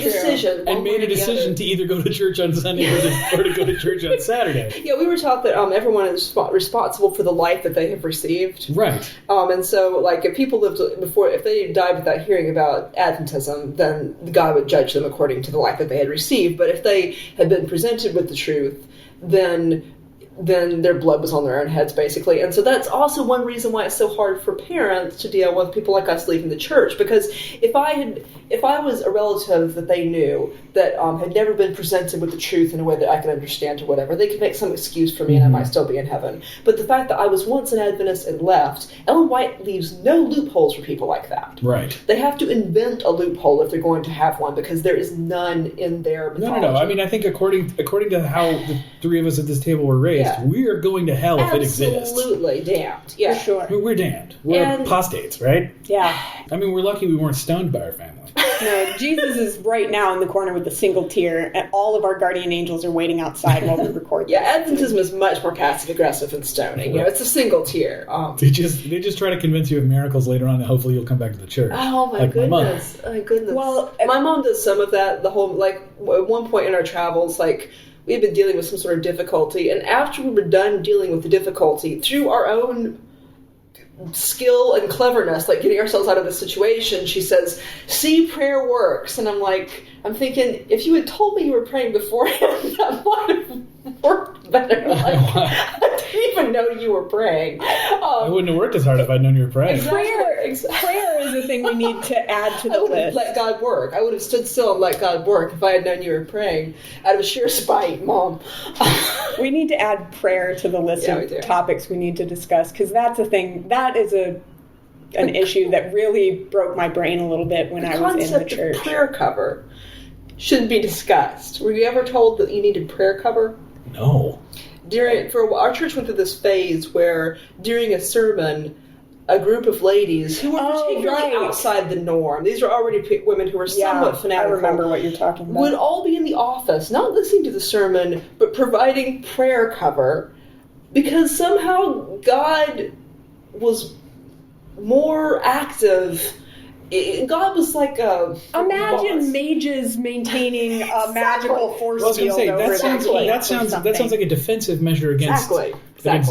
And made a decision to either go to church on Sunday or to go to church on Saturday. Yeah, we were taught that everyone is responsible for the life that they have received. Right. And so, like, if people if they died without hearing about Adventism, then God would judge them according to the life that they had received. But if they had been presented with the truth, then their blood was on their own heads, basically. And so that's also one reason why it's so hard for parents to deal with people like us leaving the church. Because if I was a relative that they knew that had never been presented with the truth in a way that I could understand or whatever, they could make some excuse for me and I might still be in heaven. But the fact that I was once an Adventist and left, Ellen White leaves no loopholes for people like that. Right. They have to invent a loophole if they're going to have one, because there is none in their mythology. No. I mean, I think according to how the three of us at this table were raised, we are going to hell if it exists. Absolutely damned. Yeah. For sure. We're damned. We're apostates, right? Yeah. I mean, we're lucky we weren't stoned by our family. No, Jesus is right now in the corner with a single tear, and all of our guardian angels are waiting outside while we record. Yeah, Adventism is much more passive-aggressive than stoning. You know, it's a single tear. They just try to convince you of miracles later on, and hopefully you'll come back to the church. Oh my goodness! My goodness. Well, my mom does some of that. The whole, like, at one point in our travels, like, we had been dealing with some sort of difficulty, and after we were done dealing with the difficulty, through our own skill and cleverness, like getting ourselves out of the situation, she says, "See, prayer works." And I'm thinking, if you had told me you were praying beforehand, that might have worked better. Like, I didn't even know you were praying. It wouldn't have worked as hard if I'd known you were praying. Prayer is a thing we need to add to the list. Let God work. I would have stood still and let God work if I had known you were praying out of sheer spite, Mom. We need to add prayer to the list of topics we need to discuss, because that's a thing. That is an issue that really broke my brain a little bit when I was in the church. The concept of prayer cover shouldn't be discussed. Were you ever told that you needed prayer cover? No. Our church went through this phase where during a sermon, a group of ladies who were particularly outside the norm, these are already women who were somewhat fanatical. I remember what you're talking about. Would all be in the office, not listening to the sermon, but providing prayer cover, because somehow God was more active. God was like a imagine mages maintaining a magical force field over that sounds like a defensive measure against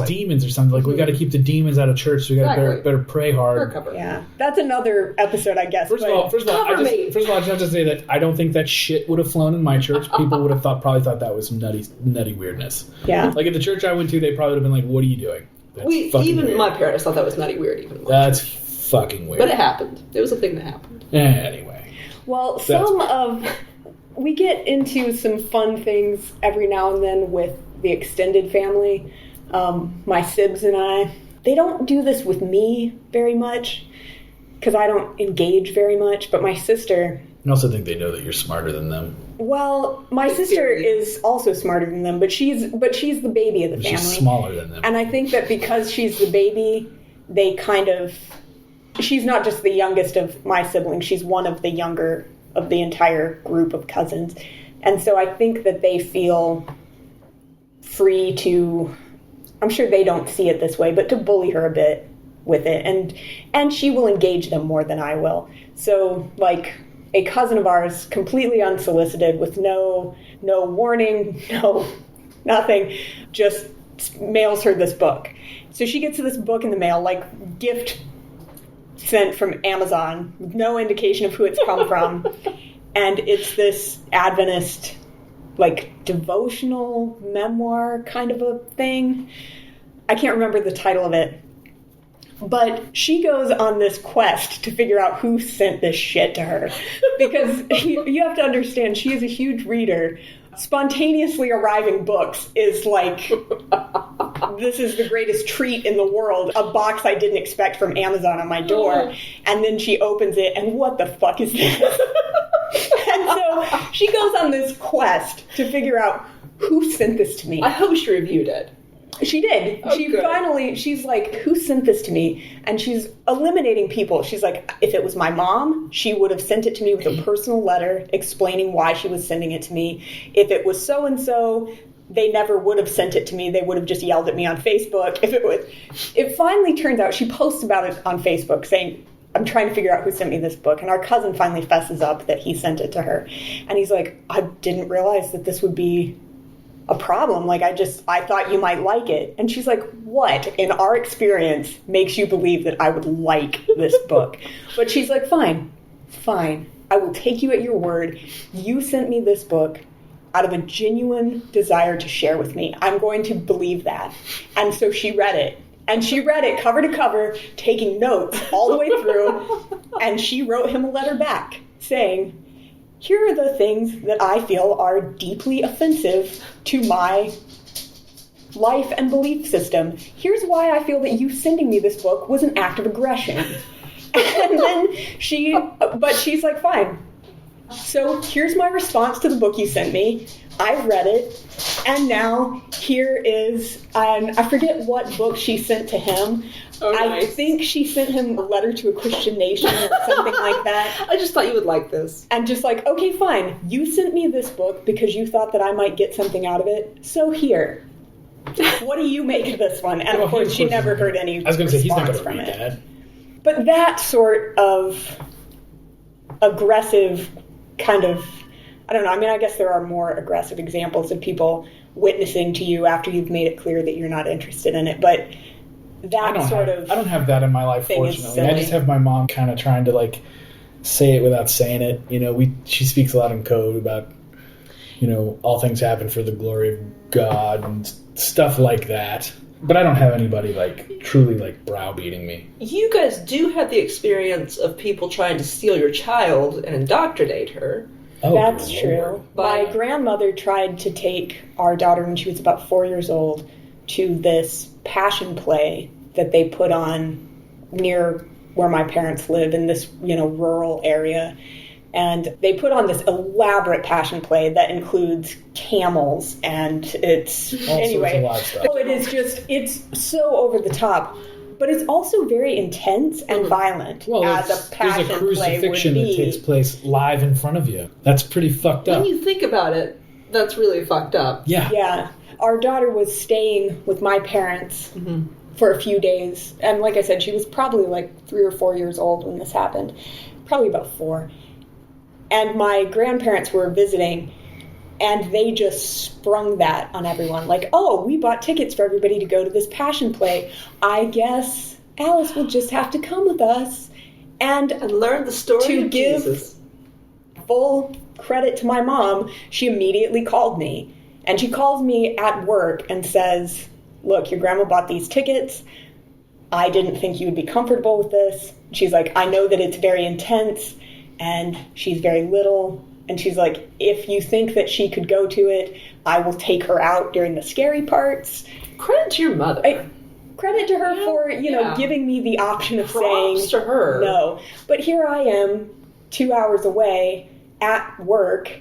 demons or something. Like, we got to keep the demons out of church, so we got to better pray hard. Yeah, that's another episode, I guess. First of all, I just have to say that I don't think that shit would have flown in my church. People would have probably thought that was some nutty weirdness. Yeah, like at the church I went to, they probably would have been like, "What are you doing?" Even my parents thought that was nutty weird. Even that's fucking weird. But it happened. It was a thing that happened. Anyway. Well, we get into some fun things every now and then with the extended family. My sibs and I, they don't do this with me very much because I don't engage very much, but my sister... I also think they know that you're smarter than them. Well, my sister is also smarter than them, but she's the baby of the family. She's smaller than them. And I think that because she's the baby, they kind of... She's not just the youngest of my siblings. She's one of the younger of the entire group of cousins. And so I think that they feel free to... I'm sure they don't see it this way, but to bully her a bit with it. And she will engage them more than I will. So, like, a cousin of ours, completely unsolicited, with no warning, no nothing, just mails her this book. So she gets this book in the mail, like gift sent from Amazon, with no indication of who it's come from. And it's this Adventist, like, devotional memoir kind of a thing. I can't remember the title of it. But she goes on this quest to figure out who sent this shit to her. Because you have to understand, she is a huge reader. Spontaneously arriving books is like, this is the greatest treat in the world. A box I didn't expect from Amazon on my door. And then she opens it, and what the fuck is this? And so she goes on this quest to figure out who sent this to me. I hope she reviewed it. She did. Oh, She's like, who sent this to me? And she's eliminating people. She's like, if it was my mom, she would have sent it to me with a personal letter explaining why she was sending it to me. If it was so-and-so, they never would have sent it to me. They would have just yelled at me on Facebook. It finally turns out, she posts about it on Facebook saying, I'm trying to figure out who sent me this book. And our cousin finally fesses up that he sent it to her. And he's like, I didn't realize that this would be a problem. Like, I thought you might like it. And she's like, what in our experience makes you believe that I would like this book? But she's like, fine. I will take you at your word. You sent me this book out of a genuine desire to share with me. I'm going to believe that. And so she read it. And she read it cover to cover, taking notes all the way through. And she wrote him a letter back saying, here are the things that I feel are deeply offensive to my life and belief system. Here's why I feel that you sending me this book was an act of aggression. And then she's like, fine. So here's my response to the book you sent me. I've read it. And now here is, I forget what book she sent to him. Oh, nice. I think she sent him a letter to a Christian nation or something like that. I just thought you would like this. And just like, okay, fine. You sent me this book because you thought that I might get something out of it. So here. What do you make of this one? And of course, she never heard any I was going to say, he's not going to from read it. that. But that sort of aggressive kind of, I don't know, I mean, I guess there are more aggressive examples of people witnessing to you after you've made it clear that you're not interested in it. But I don't have that in my life, fortunately. I just have my mom kind of trying to, like, say it without saying it. You know, she speaks a lot in code about, you know, all things happen for the glory of God and stuff like that. But I don't have anybody, like, truly, like, browbeating me. You guys do have the experience of people trying to steal your child and indoctrinate her. Oh, that's true. Lord. My grandmother tried to take our daughter when she was about 4 years old to this passion play that they put on near where my parents live in this, you know, rural area. And they put on this elaborate passion play that includes camels and it's anyway. Oh, it is just, it's so over the top. But it's also very intense and violent, as a passion play would be. There's a crucifixion that takes place live in front of you. That's pretty fucked up. When you think about it, that's really fucked up. Yeah. Yeah. Our daughter was staying with my parents for a few days. And like I said, she was probably like 3 or 4 years old when this happened. Probably about 4. And my grandparents were visiting. And they just sprung that on everyone. Like, oh, we bought tickets for everybody to go to this passion play. I guess Alice will just have to come with us. And learn the story of Jesus. Full credit to my mom, she immediately called me. And she calls me at work and says, look, your grandma bought these tickets. I didn't think you would be comfortable with this. She's like, I know that it's very intense and she's very little. And she's like, if you think that she could go to it, I will take her out during the scary parts. Credit to your mother. Credit to her for, you know, giving me the option of Props saying to her. No. But here I am, 2 hours away at work,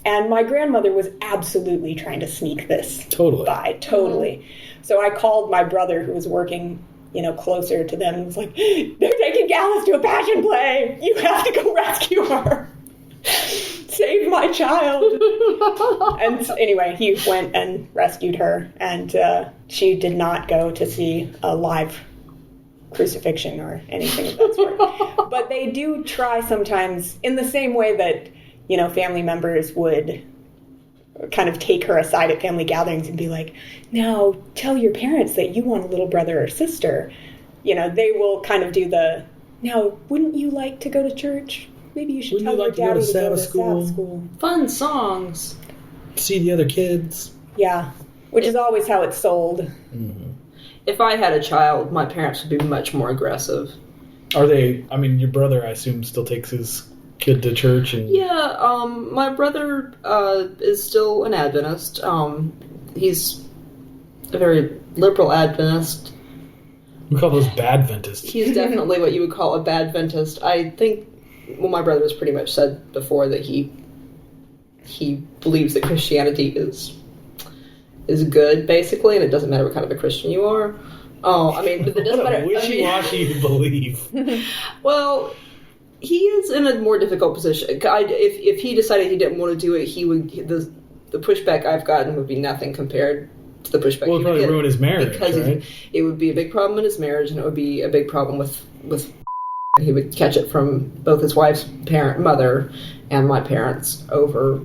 and my grandmother was absolutely trying to sneak this by. Totally. So I called my brother, who was working, you know, closer to them, and was like, they're taking Alice to a passion play. You have to go rescue her. Save my child. And anyway, he went and rescued her, and she did not go to see a live crucifixion or anything of that sort. But they do try sometimes, in the same way that, family members would kind of take her aside at family gatherings and be like, now tell your parents that you want a little brother or sister. They will kind of do now, wouldn't you like to go to church? Maybe you should tell your daddy to go to Sabbath school. Fun songs. See the other kids. Yeah, which is always how it's sold. Mm-hmm. If I had a child, my parents would be much more aggressive. Are they, your brother, I assume, still takes his kid to church? Yeah, my brother is still an Adventist. He's a very liberal Adventist. We call those Badventists. He's definitely what you would call a Badventist. I think, my brother has pretty much said before that he believes that Christianity is good, basically, and it doesn't matter what kind of a Christian you are. But it doesn't matter. Wishy-washy you believe. Well, he is in a more difficult position. If he decided he didn't want to do it, the pushback I've gotten would be nothing compared to the pushback. Well, it would probably ruin his marriage, because right? it would be a big problem in his marriage, and it would be a big problem with he would catch it from both his wife's mother and my parents over,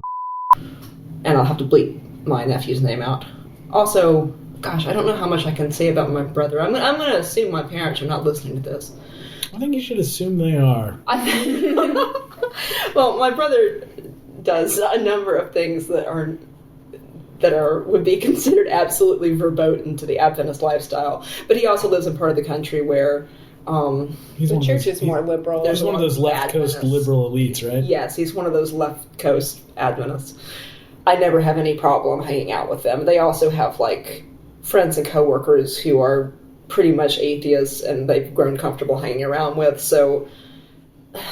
and I'll have to bleep my nephew's name out. Also, gosh, I don't know how much I can say about my brother. I'm going to assume my parents are not listening to this. I think you should assume they are. Well, my brother does a number of things that would be considered absolutely verboten to the Adventist lifestyle. But he also lives in part of the country where the church is more liberal. There's one of those left coast liberal elites, right? Yes, he's one of those left coast Adventists. I never have any problem hanging out with them. They also have friends and coworkers who are pretty much atheists and they've grown comfortable hanging around with, so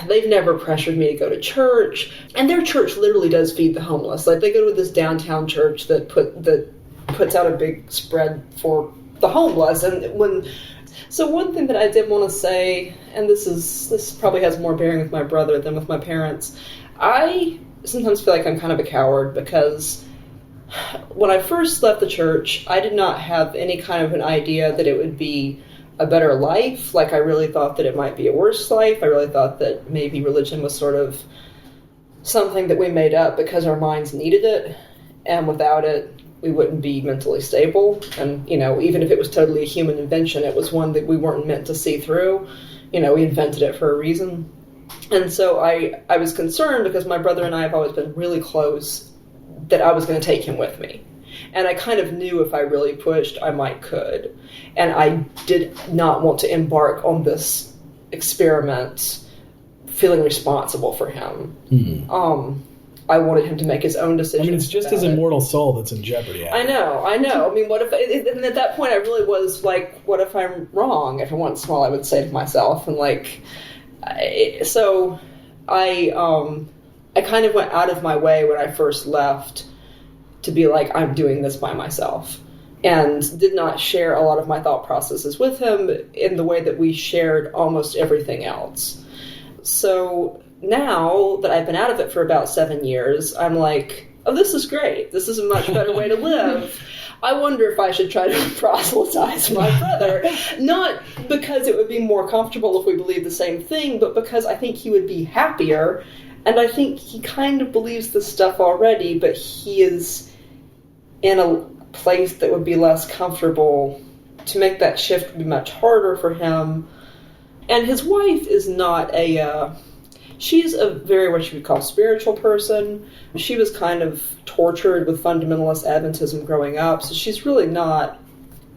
they've never pressured me to go to church. And their church literally does feed the homeless. They go to this downtown church that puts out a big spread for the homeless. So one thing that I did want to say, and this probably has more bearing with my brother than with my parents, I sometimes feel like I'm kind of a coward because when I first left the church, I did not have any kind of an idea that it would be a better life. I really thought that it might be a worse life. I really thought that maybe religion was sort of something that we made up because our minds needed it, and without it, we wouldn't be mentally stable. And, even if it was totally a human invention, it was one that we weren't meant to see through. We invented it for a reason. And so I was concerned because my brother and I have always been really close that I was going to take him with me. And I kind of knew if I really pushed, I could. And I did not want to embark on this experiment feeling responsible for him. Mm-hmm. I wanted him to make his own decisions. It's just his immortal soul that's in jeopardy. I know. What if... And at that point, I really was what if I'm wrong? Every once in a while, I would say to myself. And, so I kind of went out of my way when I first left to be I'm doing this by myself, and did not share a lot of my thought processes with him in the way that we shared almost everything else. So now that I've been out of it for about 7 years, I'm oh, this is great. This is a much better way to live. I wonder if I should try to proselytize my brother. Not because it would be more comfortable if we believed the same thing, but because I think he would be happier. And I think he kind of believes this stuff already, but he is in a place that would be less comfortable. To make that shift would be much harder for him. And his wife is not she's a very, what you would call, spiritual person. She was kind of tortured with fundamentalist Adventism growing up, so she's really not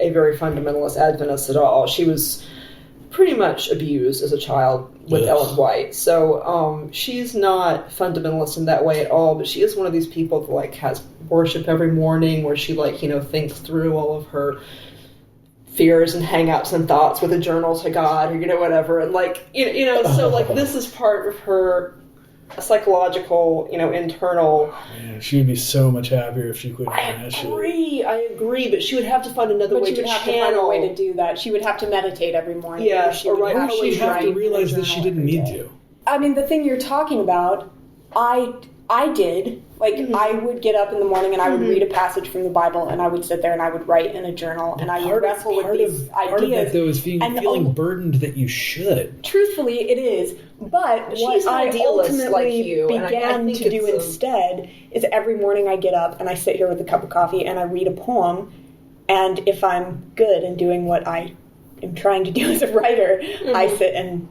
a very fundamentalist Adventist at all. She was pretty much abused as a child with Ellen White. So she's not fundamentalist in that way at all, but she is one of these people that has worship every morning where she thinks through all of her fears and hang-ups and thoughts with a journal to God, or whatever, and so this is part of her psychological, internal. Man, she would be so much happier if she quit. I agree, but she would have to find another way to channel. She would have to find a way to do that. She would have to meditate every morning. Yeah, she'd have to realize that she didn't need to. The thing you're talking about, I I did. Like, I would get up in the morning and I would read a passage from the Bible, and I would sit there and I would write in a journal, and I would wrestle with these ideas. Part of that, though, is feeling burdened that you should. Truthfully, it is. But what I ultimately began to do instead is every morning I get up and I sit here with a cup of coffee and I read a poem, and if I'm good in doing what I am trying to do as a writer, I sit and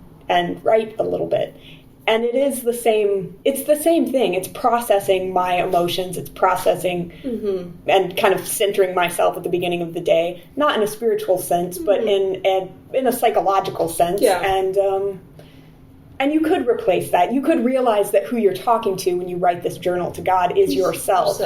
write a little bit. And it's the same thing. It's processing my emotions. It's processing and kind of centering myself at the beginning of the day, not in a spiritual sense, but in a psychological sense. Yeah. And you could replace that. You could realize that who you're talking to when you write this journal to God is yourself.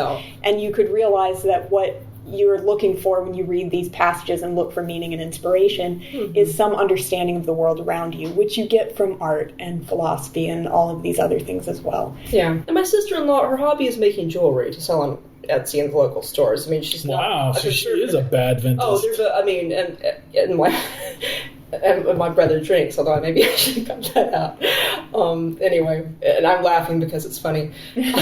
And you could realize that what you're looking for when you read these passages and look for meaning and inspiration is some understanding of the world around you, which you get from art and philosophy and all of these other things as well. Yeah. And my sister-in-law, her hobby is making jewelry to sell on Etsy and the local stores. I mean, she's not... Wow, so she is a bad Adventist. Oh, there's and my brother drinks, although maybe I should cut that out. Anyway, and I'm laughing because it's funny. It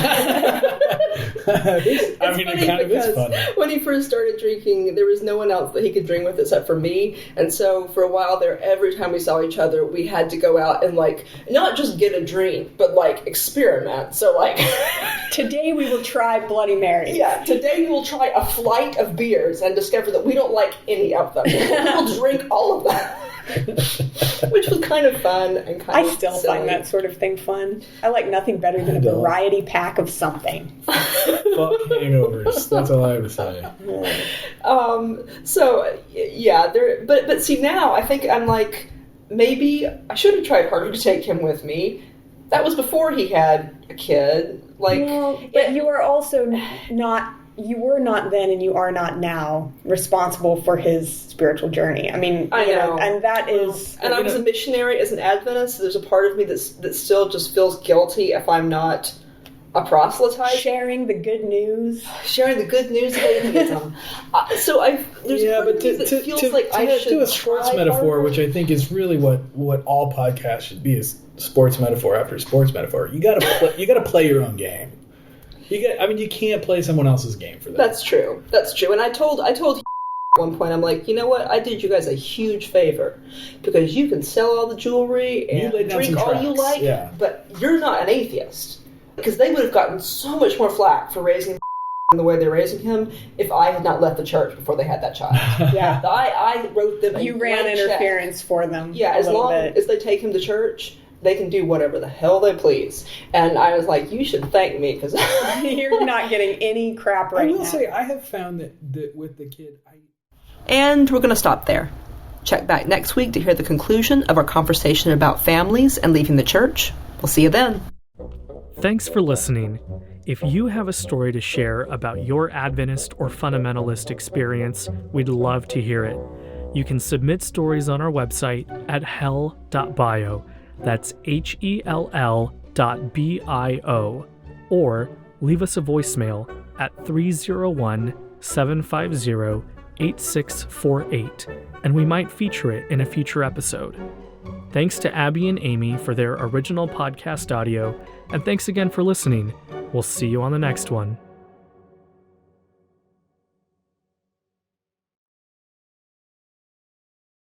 kind of is funny. When he first started drinking, there was no one else that he could drink with except for me. And so for a while there, every time we saw each other, we had to go out and, like, not just get a drink, but, like, experiment. So, like... Today we will try Bloody Mary. Yeah, today we will try a flight of beers and discover that we don't like any of them. We'll drink all of them. Which was kind of fun and kind of still silly. find that sort of thing fun. I like nothing better than a variety pack of something. Fuck hangovers. That's all I have to say. So yeah, but see, now I think I'm like, maybe I should have tried harder to take him with me. That was before he had a kid. Like, but you are also not. You were not then, and you are not now responsible for his spiritual journey. I mean, I know, and that is. And I was a missionary as an Adventist. So there's a part of me that still just feels guilty if I'm not a proselyte. Sharing the good news. Sharing the good news of atheism. There's a part of me that feels like I should do a sports metaphor, harder. which I think is really what all podcasts should be, is sports metaphor after sports metaphor. You gotta play your own game. You can't play someone else's game for that. That's true. And I told at one point, I'm like, you know what? I did you guys a huge favor because you can sell all the jewelry and drink all you like, but you're not an atheist. Because they would have gotten so much more flack for raising the way they're raising him if I had not left the church before they had that child. Yeah, I wrote them. You ran interference for them. Yeah, as long as they take him to church, they can do whatever the hell they please. And I was like, you should thank me because you're not getting any crap right now. I will say, I have found that with the kid... And we're going to stop there. Check back next week to hear the conclusion of our conversation about families and leaving the church. We'll see you then. Thanks for listening. If you have a story to share about your Adventist or fundamentalist experience, we'd love to hear it. You can submit stories on our website at hell.bio. That's HELL.bio. Or leave us a voicemail at 301-750-8648, and we might feature it in a future episode. Thanks to Abby and Amy for their original podcast audio, and thanks again for listening. We'll see you on the next one.